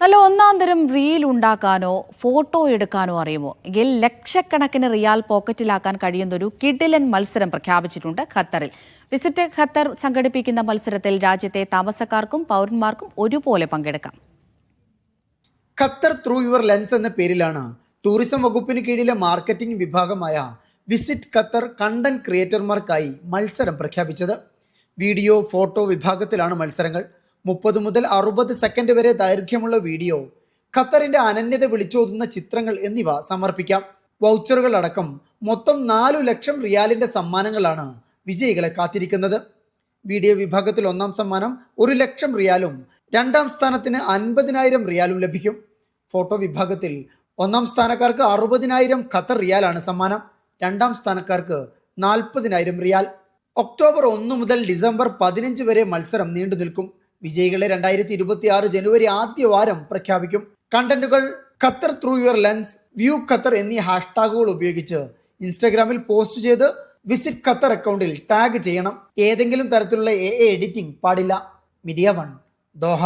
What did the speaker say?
നല്ല ഒന്നാം തരം റീൽ ഉണ്ടാക്കാനോ ഫോട്ടോ എടുക്കാനോ അറിയുമോ എങ്കിൽ ലക്ഷക്കണക്കിന് റിയാൽ പോക്കറ്റിലാക്കാൻ കഴിയുന്നൊരു കിടിലൻ മത്സരം പ്രഖ്യാപിച്ചിട്ടുണ്ട് ഖത്തറിൽ. വിസിറ്റ് ഖത്തർ സംഘടിപ്പിക്കുന്ന മത്സരത്തിൽ രാജ്യത്തെ താമസക്കാർക്കും പൗരന്മാർക്കും ഒരുപോലെ പങ്കെടുക്കാം. ഖത്തർ ത്രൂ യുവർ ലെൻസ് എന്ന പേരിലാണ് ടൂറിസം വകുപ്പിന് കീഴിലെ മാർക്കറ്റിംഗ് വിഭാഗമായ വിസിറ്റ് ഖത്തർ കണ്ടന്റ് ക്രിയേറ്റർമാർക്കായി മത്സരം പ്രഖ്യാപിച്ചത്. വീഡിയോ ഫോട്ടോ വിഭാഗത്തിലാണ് മത്സരങ്ങൾ. 30 മുതൽ 60 സെക്കൻഡ് വരെ ദൈർഘ്യമുള്ള വീഡിയോ, ഖത്തറിന്റെ അനന്യത വിളിച്ചോതുന്ന ചിത്രങ്ങൾ എന്നിവ സമർപ്പിക്കാം. വൗച്ചറുകൾ അടക്കം മൊത്തം 4 ലക്ഷം റിയാലിന്റെ സമ്മാനങ്ങളാണ് വിജയികളെ കാത്തിരിക്കുന്നത്. വീഡിയോ വിഭാഗത്തിൽ ഒന്നാം സമ്മാനം 1 ലക്ഷം റിയാലും രണ്ടാം സ്ഥാനത്തിന് 50,000 റിയാലും ലഭിക്കും. ഫോട്ടോ വിഭാഗത്തിൽ ഒന്നാം സ്ഥാനക്കാർക്ക് 60,000 ഖത്തർ റിയാലാണ് സമ്മാനം, രണ്ടാം സ്ഥാനക്കാർക്ക് 40,000 റിയാൽ. ഒക്ടോബർ 1 മുതൽ ഡിസംബർ 15 വരെ മത്സരം നീണ്ടു നിൽക്കും. വിജയികളെ 2026 ജനുവരി ആദ്യ വാരം പ്രഖ്യാപിക്കും. കണ്ടന്റുകൾ Qatar through your lens, view Qatar എന്നീ ഹാഷ്ടാഗുകൾ ഉപയോഗിച്ച് ഇൻസ്റ്റാഗ്രാമിൽ പോസ്റ്റ് ചെയ്ത് വിസിറ്റ് ഖത്തർ അക്കൗണ്ടിൽ ടാഗ് ചെയ്യണം. ഏതെങ്കിലും തരത്തിലുള്ള എഡിറ്റിംഗ് പാടില്ല. Media 1 Doha.